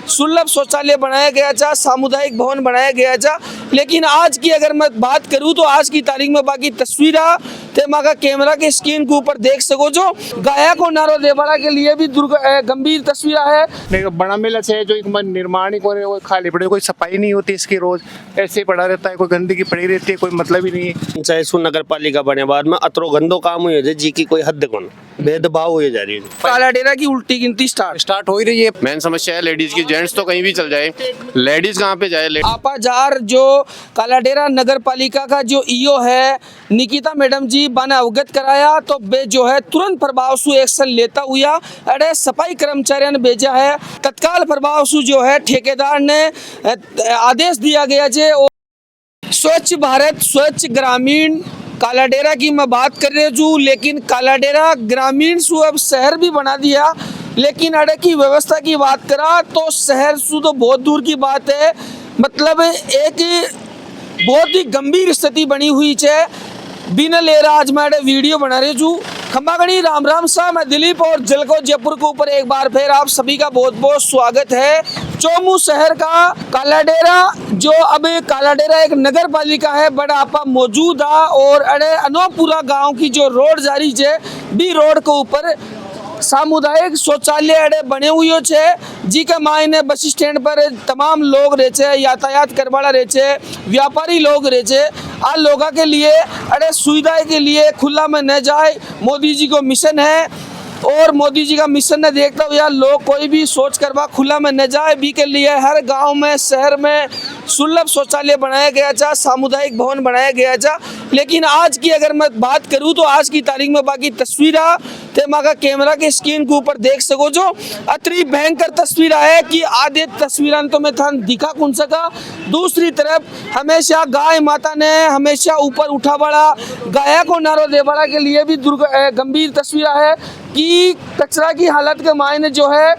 सुलभ शौचालय बनाया गया था, सामुदायिक भवन बनाया गया था। लेकिन आज की अगर मैं बात करूं तो आज की तारीख में बाकी तस्वीर तेमा का कैमरा के स्क्रीन के ऊपर देख सको जो गाया को नारो देवाड़ा के लिए भी गंभीर तस्वीर है। बड़ा मेला है जो एक निर्माण ही कोई खाली पड़े, कोई सफाई नहीं होती इसकी, रोज ऐसे पड़ा रहता है, कोई गंदगी पड़ी रहती है, कोई मतलब ही नहीं है। चाहे सु नगर पालिका बने बाद में अतरो गंदो काम हुए थे जी की कोई हद कौन भेदभाव हुए जा रही है। काला डेरा की उल्टी गिनती स्टार्ट हो ही रही है। मेन समस्या है लेडीज की, जेंट्स तो कहीं भी चल जाए, लेडीज कहाँ पे जाए। आपाजार जो काला डेरा नगर पालिका का जो ईओ है निकिता मैडम जी बने अवगत कराया तो बे जो है तुरंत प्रभाव से एक्शन लेता हुआ अरे सफाई कर्मचारियों ने भेजा है। तत्काल प्रभाव से जो है ठेकेदार ने आदेश दिया गया जे स्वच्छ भारत स्वच्छ ग्रामीण काला डेरा की मैं बात कर रही हूँ, लेकिन काला डेरा ग्रामीण से अब शहर भी बना दिया। लेकिन अड़े की व्यवस्था की बात करा तो शहर से तो बहुत दूर की बात है। मतलब एक बहुत ही गंभीर स्थिति बनी हुई है। बिना ले रहा आज मैं वीडियो बना रही हूँ। खम्बागणी राम राम सा, मैं दिलीप और जलको जयपुर के ऊपर एक बार फिर आप सभी का बहुत बहुत स्वागत है। चोमू शहर का काला डेरा जो अब काला डेरा एक नगर पालिका है बड़ा आपा मौजूद है और अरे अनोपुरा गांव की जो रोड जारी है बी रोड के ऊपर सामुदायिक शौचालय अड़े बने हुए छे जी के मायने बस स्टैंड पर तमाम लोग रहे छे, यातायात करवाड़ा रहे छे, व्यापारी लोग रहे छे। आ लोगों के लिए अरे सुविधा के लिए खुला में न जाए मोदी जी को मिशन है और मोदी जी का मिशन ने देखता हुआ लोग कोई भी सोच करवा खुला में न जाए बी के लिए हर गांव में शहर में सुलभ शौचालय बनाया गया था, सामुदायिक भवन बनाया गया था। लेकिन आज की अगर मैं बात करूं तो आज की तारीख में बाकी तस्वीर तेमा का कैमरा के स्क्रीन के ऊपर देख सको जो अतरी भयंकर तस्वीर है कि आधे तस्वीर तो मैं था दिखा कौन सका। दूसरी तरफ हमेशा गाय माता ने हमेशा ऊपर उठा बड़ा गाया को नारो देवाड़ा के लिए भी गंभीर तस्वीर है कि कचरा की हालत के मायने जो है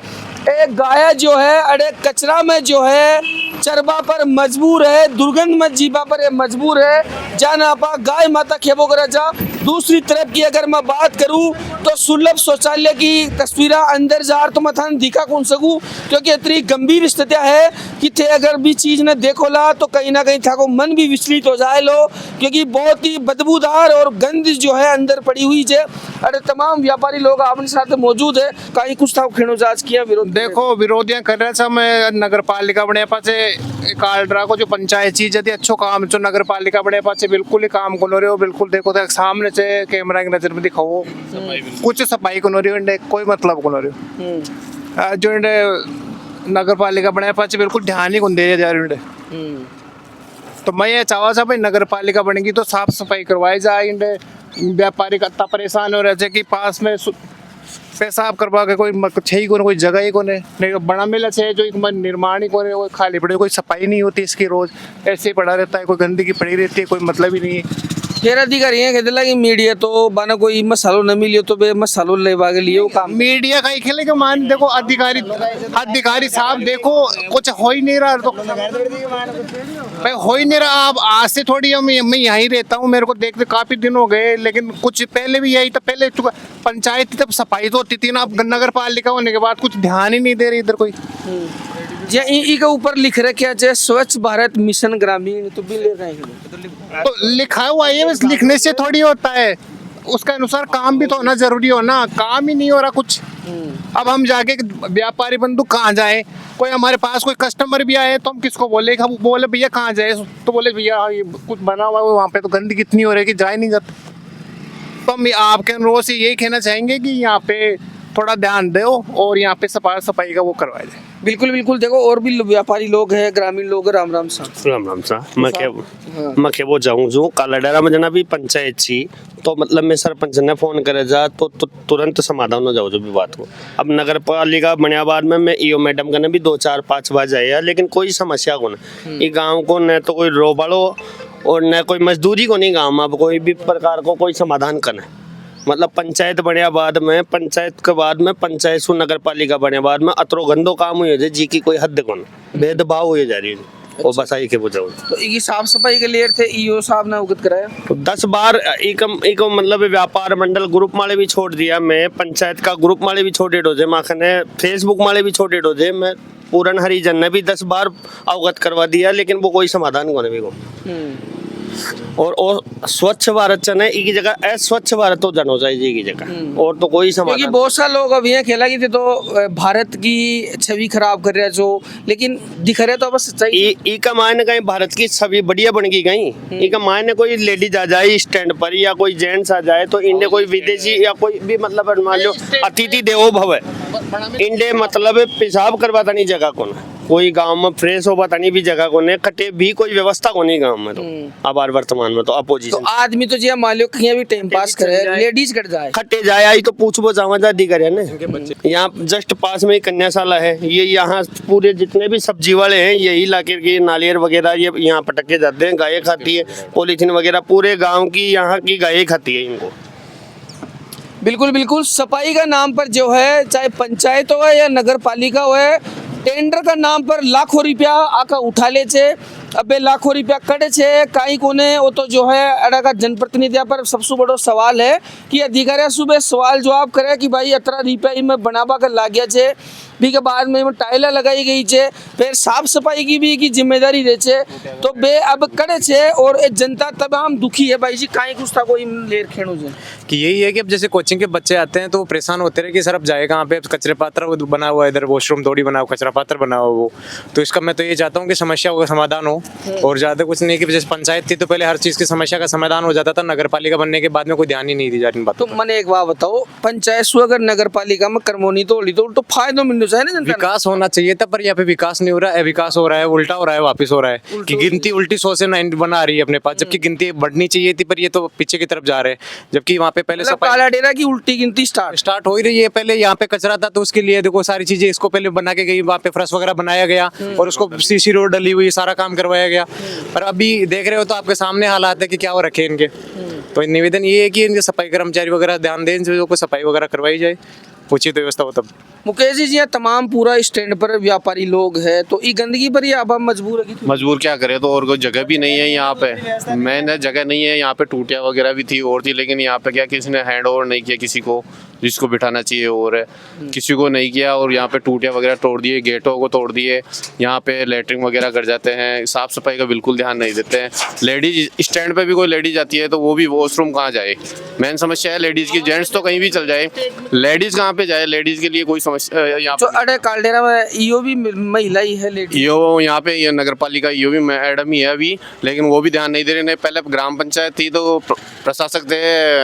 एक गाय जो है अरे कचरा में जो है चरबा पर मजबूर है, दुर्गंध में जीवा पर ये मजबूर है जान आपा गाय माता खेबो करा जा। दूसरी तरफ की अगर मैं बात करूं तो सुलभ शौचालय की तस्वीर अंदर जार तो मैं थान दिखा कौन सकूं क्योंकि इतनी गंभीर स्थिति है कि थे अगर भी चीज ने देखो ला तो कहीं ना कहीं था को मन भी विचलित हो जाए लो क्योंकि बहुत ही बदबूदार और गंद जो है अंदर पड़ी हुई है। अरे तमाम व्यापारी लोग अपने साथ मौजूद है, कहीं कुछ था खेणो जांच किया विरोध देखो विरोधियां कर रहे समय नगर पालिका बने पासे कालड्रा को जो पंचायत चीज है अच्छो काम जो नगर पालिका बने पासे बिल्कुल ही काम को रहे हो। बिल्कुल देखो तो सामने से कैमरा की नजर में दिखाओ कुछ सफाई को रही हो, कोई मतलब को रही हो जो नगर पालिका बने पासे बिल्कुल ध्यान ही को दे जा रही। तो मैं ये चाहवा था भाई नगर पालिका बनेगी तो साफ सफाई करवाई जाए। व्यापारी इतना परेशान हो रहे थे कि पास में पेशाब करवा के कोई जगह ही नहीं बड़ा मेला है जो एक निर्माण ही कोई खाली पड़े, कोई सफाई नहीं होती इसकी, रोज ऐसे ही पड़ा रहता है, कोई गंदगी पड़ी रहती है, कोई मतलब ही नहीं है। खेर अधिकारी है कहते लगी मीडिया तो बाना कोई मसालो न मिलियो तो बे मसालो लेवा के लिए वो काम मीडिया का ही खेले के मान देखो अधिकारी साहब देखो कुछ हो ही नहीं रहा तो भाई हो ही नहीं रहा। अब आज से थोड़ी मैं यहीं रहता हूँ, मेरे को देखते काफी दिन हो गए, लेकिन कुछ पहले भी यही था। पहले पंचायत तब सफाई तो होती थी ना, अब नगर पालिका होने के बाद कुछ ध्यान ही नहीं दे रही इधर कोई। जे ई के ऊपर लिख रखे है स्वच्छ भारत मिशन ग्रामीण तो भी ले रहे हैं तो लिखा हुआ है, बस लिखने से थोड़ी होता है, उसके अनुसार काम भी तो होना जरूरी हो ना, काम ही नहीं हो रहा कुछ। अब हम जाके व्यापारी बंधु कहाँ जाए, कोई हमारे पास कोई कस्टमर भी आए तो हम किसको बोले, हम बोले भैया कहाँ जाए तो बोले भैया ये कुछ बना हुआ है वहाँ पे तो गंदगी कितनी हो रही है कि जाए नहीं जाता। तो हम आपके अनुरोध से यही कहना चाहेंगे कि यहाँ पे थोड़ा ध्यान दो और यहाँ पे सफाई का वो करवाया जाए। बिल्कुल बिल्कुल देखो और भी व्यापारी लोग हैं, ग्रामीण लोग। राम राम सा मैं क्या वो जाऊँ जो काला डेरा में जना भी पंचायत छी तो मतलब मैं सरपंच ने फोन करे जा तो तुरंत समाधान हो जाओ जो भी बात को। अब नगर पालिका बनियाबाद में मैं ईओ मैडम का ने भी 2-4-5 बार जाए लेकिन कोई समस्या को ना ये गाँव को न तो कोई रोबाड़ो और न कोई मजदूरी को नहीं गाँव में अब कोई भी प्रकार को कोई समाधान करना। मतलब पंचायत बने बाद में पंचायत के बाद में पंचायत सु नगर पालिका बने बाद में अतरो गंदो काम हुए थे जी की कोई हद कौन भेदभाव हुए जा रही है वो बस आई के बुझाओ। तो ये साफ सफाई के लिए थे ईओ साहब ने अवगत कराया तो 10 बार एक मतलब व्यापार मंडल ग्रुप माले भी छोड़ दिया, मैं पंचायत का ग्रुप माले भी छोटे डोजे माखने फेसबुक माले भी छोटे डोजे मैं पूरन हरिजन ने भी 10 बार अवगत करवा दिया, लेकिन वो कोई समाधान को नहीं को। और स्वच्छ भारत चने की जगह अस्वच्छ भारत तो जनो चाहिए की जगह, और तो कोई क्योंकि समाधान। बहुत सारे लोग अभी यहाँ खेला की थे तो भारत की छवि खराब कर रहे हैं जो, लेकिन दिख रहे तो बस सच्चाई। ई का मायने कहीं भारत की छवि बढ़िया बन गई कहीं, ई का मायने कोई लेडीज आ जाए स्टैंड पर या कोई जेंट्स आ जाए तो इंडे कोई विदेशी या कोई भी मतलब मान लो अतिथि देवो भव है, इंडे मतलब पेशाब करवाता नहीं जगह को ना, कोई गांव में फ्रेश हो बतानी भी जगह को नहीं, कटे भी कोई व्यवस्था को नहीं गांव में तो अब वर्तमान में तो तो अपोजिशन आदमी तो जी मान लो कहीं भी टाइम पास करे, लेडीज कट जाए खट्टे जाए आई तो पूछबो जावा जादी करे ना। यहाँ जस्ट पास में ही कन्याशाला है, ये यहाँ पूरे जितने भी सब्जी वाले हैं यही इलाके के नालियर वगैरह ये यहाँ पटके जाते हैं, गायें खाती है पॉलीथीन वगैरह, पूरे गाँव की यहाँ की गायें खाती है इनको। बिल्कुल बिल्कुल, सफाई का नाम पर जो है चाहे पंचायत हो या नगर पालिका हो, टेंडर का नाम पर लाखों रुपया आका उठा ले छे, अबे लाखों रुपया कटे छे काई कोने, वो तो जो है अड़ा का जनप्रतिनिधिया पर सबसे बड़ो सवाल है कि अधिकारी सुबह सवाल जवाब करे कि भाई इतना रुपया में बनावा कर ला गया छे, भी के बाद में टाइला लगाई गई छे, फिर साफ सफाई की भी की जिम्मेदारी रहे छे, तो बे अब करे छे और ये जनता तमाम दुखी है भाई जी, काई कुछ था कोई लेर खेणो छे कि यही है कि अब जैसे कोचिंग के बच्चे आते हैं तो वो परेशान होते रहे कि सर अब जाए कहाँ पे, कचरे पात्र वो बना हुआ है, इधर वॉशरूम थोड़ी बना हुआ, कचरा पात्र बना हुआ वो, तो इसका मैं तो ये चाहता हूँ कि समस्या का समाधान हो, और ज़्यादा कुछ नहीं कि जैसे पंचायत थी तो पहले हर चीज़ की समस्या का समाधान हो जाता था, नगर पालिका बनने के बाद में कोई ध्यान ही नहीं दी जा रही बात। तो मैंने एक बात बताओ, पंचायत से अगर नगर पालिका में कर्मोनी तो होली तो फायदा मिलना चाहिए ना जनता को। विकास होना चाहिए था, पर यहाँ पे विकास नहीं हो रहा है, विकास हो रहा है उल्टा हो रहा है, वापस हो रहा है कि गिनती उल्टी 100 से 9 बना रही है अपने पास, जबकि गिनती बढ़नी चाहिए थी, पर ये तो पीछे की तरफ जा रहे हैं, जबकि वहाँ पे पहले काला डेरा की उल्टी गिनती स्टार्ट हो ही रही है। पहले यहाँ पे कचरा था तो उसके लिए देखो सारी चीजें इसको पहले बना के गई, वहाँ पे फर्श वगैरह बनाया गया और उसको सीसी रोड डली हुई, सारा काम करवाया गया, पर अभी देख रहे हो तो आपके सामने हालात है कि क्या हो रखे इनके। तो निवेदन ये है कि इनके सफाई कर्मचारी वगैरह ध्यान दें, इन चीजों को सफाई वगैरह करवाई जाए, उचित व्यवस्था हो तब। मुकेश जी यहाँ तमाम पूरा स्टैंड पर व्यापारी लोग हैं, तो ये गंदगी पर ही अब हम मजबूर है कि मजबूर क्या करे, तो और कोई जगह भी नहीं है यहाँ पे, मैंने जगह नहीं है यहाँ पे, टूटिया वगैरह भी थी और थी, लेकिन यहाँ पे क्या किसी ने हैंड ओवर नहीं किया किसी को जिसको बिठाना चाहिए, और किसी को नहीं किया, और यहाँ पे टूटिया वगैरह तोड़ दिए, गेटों को तोड़ दिए, यहाँ पे लेटरिन वगैरह कर जाते हैं, साफ सफाई का बिल्कुल ध्यान नहीं देते हैं। लेडीज स्टैंड पे भी कोई लेडीज आती है तो वो भी वॉशरूम कहाँ जाए, मेन समस्या है लेडीज की, जेंट्स तो कहीं भी चल जाए, लेडीज कहाँ पे जाए, लेडीज के लिए कोई समस्या यहाँ तो अरे कालडेरा में ईओ भी महिला ही है, लेडी ईओ यहाँ पे ये नगर पालिका ईओ भी मैडम ही है अभी, लेकिन वो भी ध्यान नहीं दे रहे। पहले ग्राम पंचायत थी तो प्रशासक थे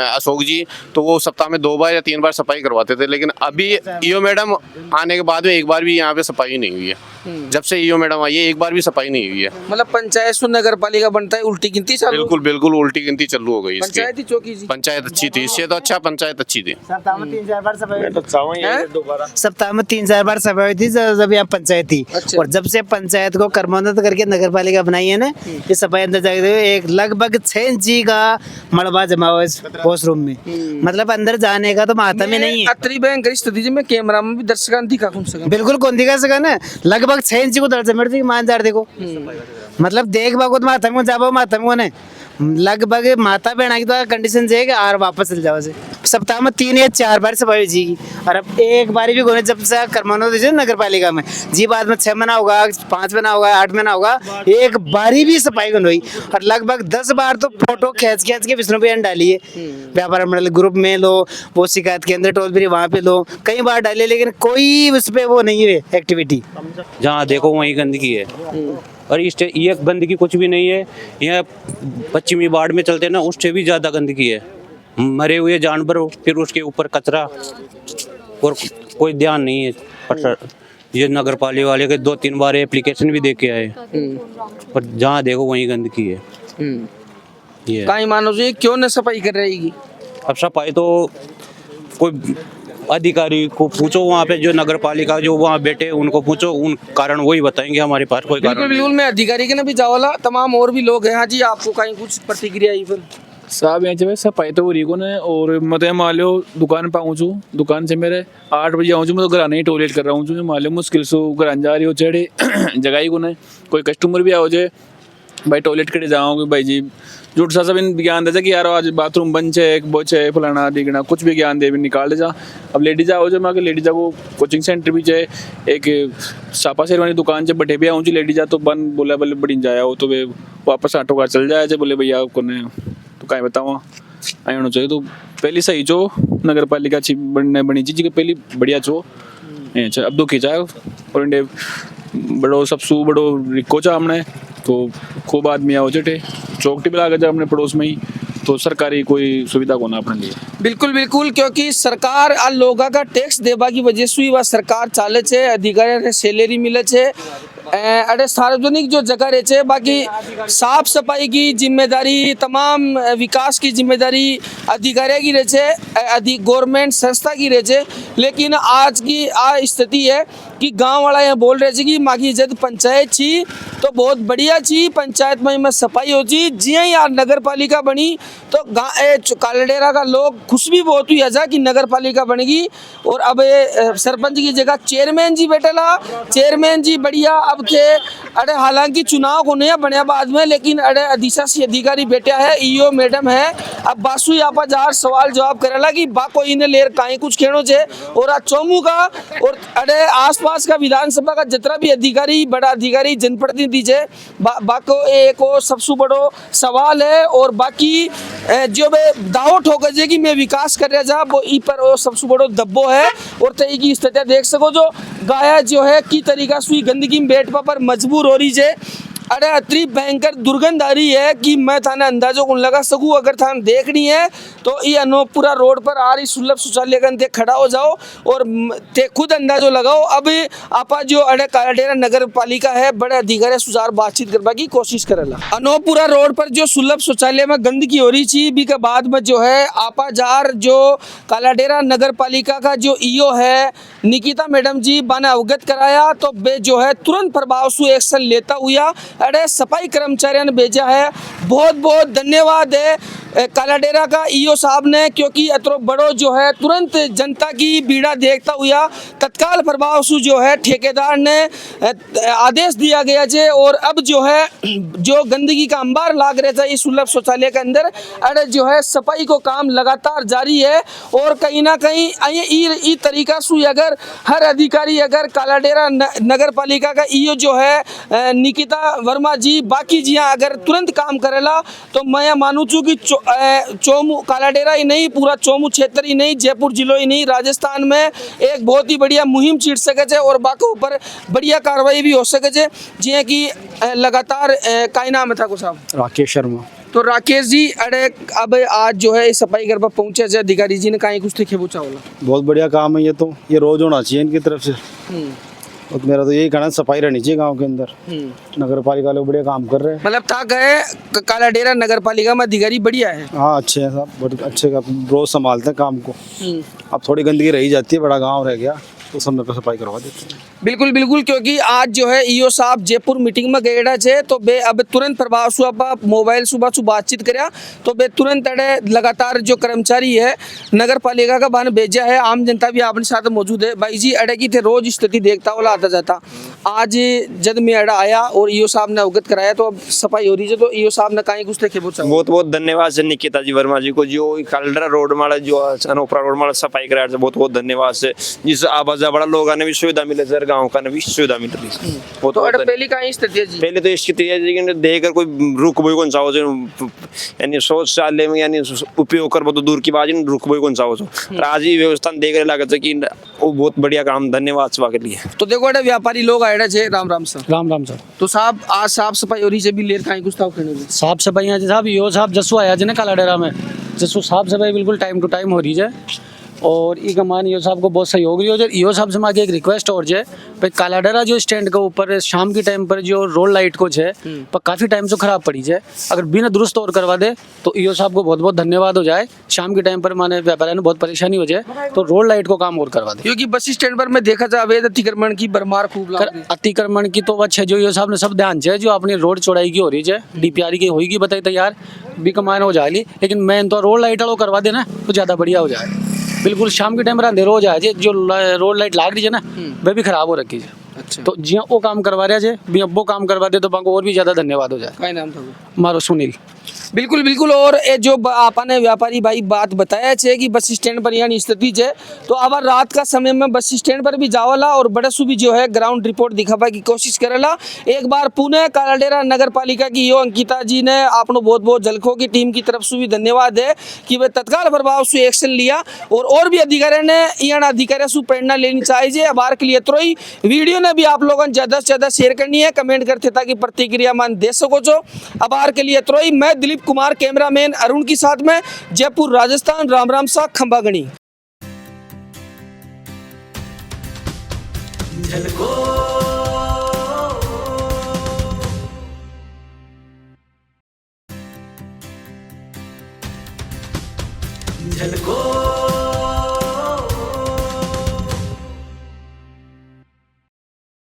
अशोक जी, तो वो सप्ताह में 2 बार या 3 बार सफाई करवाते थे, लेकिन अभी ईओ मैडम आने के बाद में एक बार भी यहाँ पे सफाई नहीं हुई है। जब से ईओ मैडम आई है एक बार भी सफाई नहीं हुई है। मतलब पंचायत से नगर पालिका बनता है उल्टी गिनती चालू। बिल्कुल बिल्कुल उल्टी गिनती चालू हो गई इसकी। पंचायती चौकी जी, पंचायत अच्छी थी, इससे तो अच्छा पंचायत अच्छी थी। सप्ताह में 3-4 बार सफाई मैं तो चाहूँ हैं? दोबारा सप्ताह में 3-4 बार सफाई हुई थी जब यहाँ पंचायत थी। अच्छा। और जब से पंचायत को कर्मोन्नत करके नगर पालिका बनाई है ना, ये सफाई अंदर जाके एक लगभग 6 इंची का मलबा जमा हुआ है इस वॉशरूम में, मतलब अंदर जाने का तो माहता में नहीं है। अतरी भयंकर स्थिति जी, मैं कैमरा में भी दर्शकां दिखा कौन सका बिल्कुल कौन दिखा सका ना, लगभग 6 इंची को दर्ज मेरे मान जा देखो, मतलब देख बागो तो माथा में जाबो माथा में ने लगभग माता बहना की तो कंडीशन है कि आर वापस चल जाओ से। सप्ताह में 3 या 4 बार सफाई जी, और अब एक बारी भी गोने जब से कर्मोन्नत हुई नगर पालिका में जी, बाद में 6 महीना होगा, 5 महीना होगा, 8 महीना होगा, एक बारी भी सफाई को हुई। और लगभग 10 बार तो फोटो खींच के विष्णु पे डाली है, व्यापार मंडल ग्रुप में लो, वो शिकायत केंद्र टोल फ्री वहाँ पे लो, कई बार डाले, लेकिन कोई उस पर वो नहीं हुई एक्टिविटी। जहाँ देखो वहीं गंदगी है, और ये गंदगी कुछ भी नहीं है। यहाँ पश्चिमी वार्ड में चलते ना, उससे भी ज़्यादा गंदगी है, मरे हुए जानवर, फिर उसके ऊपर कचरा, और कोई ध्यान नहीं है। पर ये नगर पालिका वाले के 2-3 बार एप्लीकेशन भी दे के आए, पर जहाँ देखो वहीं गंदगी है। ये काई मानो जी क्यों न सफाई कर रहेगी। अब सफाई तो कोई अधिकारी को पूछो, वहाँ पे जो नगर पालिका जो वहाँ बैठे उनको पूछो, उन कारण वही बताएंगे, हमारे पास कोई बिल्कुल कारण बिल्कुल, मैं अधिकारी के ना भी जावाला, तमाम और भी लोग हैं। हाँ जी, आपको कहीं कुछ प्रतिक्रिया आई फिर? साहब यहाँ से सफाई तो हो रही को ने, और मैं तो मान लो दुकान पे आऊँ छूँ, दुकान से मेरे 8 बजे आऊँ छूँ, मैं तो घर आने ही टॉयलेट कर रहा हूँ छूँ, मान लो मुश्किल से घर जा रही हो चढ़े जगह ही को ने, कोई कस्टमर भी आओ जाए भाई टॉयलेट के जाओगे भाई जी झूठ सा सब इन ज्ञान दे कि यार आज बाथरूम बंद है एक बोच है फलाना दिगना कुछ भी ज्ञान दे भी निकाल दे जा। अब लेडीज आओ जो मैं लेडीज को कोचिंग सेंटर भी है एक सापा शेरवानी दुकान से बैठे भी आऊँ लेडीज तो बन बोला बोले बड़ी जाया हो तो वे वापस ऑटो कार चल जाए बोले भैया को तो कहीं बताओ आई होना चाहिए तो पहली सही चो नगर पालिका अच्छी बनी चीज पहली बढ़िया चो अब दुखी चाहे और इंडे बड़ो सबसू बड़ो रिको चा हमने तो खूब आदमी आओ जटे चौकटी भी लागे जा अपने पड़ोस में ही तो सरकारी कोई सुविधा को ना अपने लिए बिल्कुल बिल्कुल क्योंकि सरकार आ लोगों का टैक्स देवा की वजह से वह सरकार चाले छे अधिकारी ने सैलरी मिले छे अरे सार्वजनिक जो जगह रहे छे बाकी साफ सफाई की जिम्मेदारी तमाम विकास की जिम्मेदारी अधिकारी की रहे छे गवर्नमेंट संस्था की रहे छे। लेकिन आज की आ स्थिति है कि गांव वाला यहाँ बोल रहे थे कि मागी जब पंचायत छी तो बहुत बढ़िया छी पंचायत में सफाई हो जी जी यार नगर पालिका बनी तो कालाडेरा का लोग खुश भी बहुत हुई है कि नगर पालिका बनेगी और अब सरपंच की जगह चेयरमैन जी बैठेला चेयरमैन जी बढ़िया अब के अरे हालांकि चुनाव को नहीं बने बाद में लेकिन अरे अधिशासी अधिकारी बैठा है ईओ मैडम है अब बासु यहाँ पर जार सवाल जवाब करेला कि बाको इन्हें लेर काई कुछ खेनो छे और आज चौमू का और अरे आसपास का विधानसभा का जितना भी अधिकारी बड़ा अधिकारी जनप्रतिनिधि है बाको एक सबसे बड़ो सवाल है और बाकी जो दावो ठोकर जे कि मैं विकास कर रहा जा वो ई पर वो सबसे बड़ो दब्बो है और तई की स्थिति देख सको जो गाया जो है की तरीका सुई गंदगी में बैठ पर मजबूर हो रही है। अरे अतरी भयंकर दुर्गंध आ रही है कि मैं थाने अंदाजों को लगा सकूं अगर थाने देखनी है तो ये अनोपुरा रोड पर आ रही सुलभ शौचालय के खड़ा हो जाओ और ते खुद अंदाजो लगाओ। अब आपा जो अरे कालाडेरा नगर पालिका है बड़े अधिकारी सुचार बातचीत करवा की कोशिश करेला। अनोपुरा रोड पर जो सुलभ शौचालय में गंदगी हो रही थी भी के बाद में जो है आपा जार जो कालाडेरा नगर पालिका का जो ईओ है निकिता मैडम जी बाने अवगत कराया तो बे जो है तुरंत प्रभाव से एक्शन लेता हुआ अरे सफाई कर्मचारियों ने भेजा है। बहुत बहुत धन्यवाद है कालाडेरा का ईओ साहब ने क्योंकि अतरो बड़ो जो है तुरंत जनता की पीड़ा देखता हुआ तत्काल प्रभाव से जो है ठेकेदार ने आदेश दिया गया है और अब जो है जो गंदगी का अंबार लाग रहा था इस सुलभ शौचालय के अंदर अरे जो है सफाई को काम लगातार जारी है और कहीं ना कहीं ई तरीका से अगर हर अधिकारी अगर कालाडेरा नगर पालिका का ईओ जो है निकिता वर्मा जी बाकी जी अगर तुरंत काम करेला तो मैं मानू चू कि चोमू कालाडेरा ही नहीं पूरा चोमू क्षेत्र ही नहीं जयपुर जिलो ही नहीं राजस्थान में एक बहुत ही बढ़िया मुहिम छिड़ सके और बाकी ऊपर बढ़िया कार्रवाई भी हो सके जी कि लगातार का नाम है था को साहब राकेश शर्मा। तो राकेश जी अरे अब आज जो है सफाई घर पर पहुंचे थे अधिकारी जी ने कहीं कुछ लिखे पूछा होला बहुत बढ़िया काम है ये रोज होना चाहिए इनकी तरफ से और मेरा तो यही कहना है सफाई रहनी चाहिए गांव के अंदर। नगर पालिका लोग बढ़िया काम कर रहे हैं मतलब था गए कालाडेरा नगर पालिका में अधिकारी बढ़िया है। हाँ अच्छे हैं साहब बहुत अच्छे रोज संभालते हैं काम को। अब थोड़ी गंदगी रही जाती है बड़ा गाँव रह गया तो समय पर सफाई करवा देते हैं। बिल्कुल बिल्कुल क्योंकि आज जो है ईओ साहब जयपुर मीटिंग में गएड़ा छे तो बे अब तुरंत प्रभाव सुबह मोबाइल सुबह बातचीत करया तो बे तुरंत अड़े लगातार जो कर्मचारी है नगर पालिका का बन भेजा है आम जनता भी अपने साथ मौजूद है भाई जी अड़े की थे रोज स्थिति देखता वाला आता जाता आज जब मैं अड़ा आया और ईओ साहब ने अवगत कराया तो अब सफाई हो रही है तो ईओ साहब ने कहीं कुछ देखे बहुत बहुत धन्यवाद है निकिता जी वर्मा जी को जो कालाडेरा रोड माला जो अनोपरा रोड माला सफाई कराया बहुत बहुत धन्यवाद से जिस आवाजा बड़ा लोगों ने भी सुविधा मिले सर गाँव का भी सुविधा मिल रही है। तो पहली कहीं स्थिति है जी पहले तो स्थिति है लेकिन देखकर कोई रुक बोई कौन चाहो यानी शौचालय में यानी उपयोग कर तो दूर की बात रुक बोई कौन चाहो आज ही व्यवस्था देख रहे लगे कि वो बहुत बढ़िया काम धन्यवाद सभा के लिए। तो देखो अरे व्यापारी लोग आए छे राम राम सर। राम राम सर। तो साहब आज साफ सफाई हो रही है भी लेर कहीं कुछ था साफ सफाई है साहब यो साहब जसू आया जी ने कालाडेरा में जसू साफ सफाई बिल्कुल टाइम टू टाइम हो रही है और ई कमान यो साहब को बहुत सहयोग रही हो जो यो साहब से मांगे एक रिक्वेस्ट और जे भाई कालाडेरा जो स्टैंड के ऊपर शाम के टाइम पर जो रोड लाइट को है पर काफ़ी टाइम से खराब पड़ी है अगर बिना दुरुस्त और करवा दे तो यो साहब को बहुत बहुत धन्यवाद हो जाए। शाम के टाइम पर माने व्यापारियों ने बहुत परेशानी हो जाए तो रोड लाइट को काम और करवा दे क्योंकि बस स्टैंड पर मैं देखा था अवैध अतिक्रमण की भरमार खूब अतिक्रमण की तो अच्छे जो यो साहब ने सब ध्यान है जो अपनी रोड चौड़ाई की हो रही है DPR की होगी बताई तैयार भी कमान हो जाएगी लेकिन मैं तो रोड लाइट वालों करवा देना तो ज़्यादा बढ़िया हो जाए। बिल्कुल शाम के टाइम पर अंधेरा हो जाए जो रोड लाइट लाग रही है ना वह भी खराब हो रखी है। अच्छा तो जिया वो काम करवा रहा है भी अब वो काम करवा दे तो बाको और भी ज्यादा धन्यवाद हो जाए। काय नाम था? मारो सुनील। बिल्कुल बिल्कुल। और ये जो आपने व्यापारी भाई बात बताया छे कि बस स्टैंड पर यहाँ स्थिति है, तो अब रात का समय में बस स्टैंड पर भी जावला और बड़े सु भी जो है ग्राउंड रिपोर्ट दिखावा की कोशिश करेला। एक बार पुणे कालाडेरा नगर पालिका की यो अंकिता जी ने आपनो बहुत बहुत जलखो की टीम की तरफ से भी धन्यवाद है कि वे तत्काल प्रभाव से एक्शन लिया और भी अधिकारी ने यहाँ अधिकारी से प्रेरणा लेनी चाहिए। अबार के लिए तो ही वीडियो ने भी आप लोगों ने ज़्यादा से ज़्यादा शेयर करनी है, कमेंट करते ताकि प्रतिक्रिया मान दे सको। जो अबार के लिए तो ही मैं दिलीप कुमार कैमरामैन अरुण के साथ में जयपुर राजस्थान। राम राम सा खंबागणी। झलको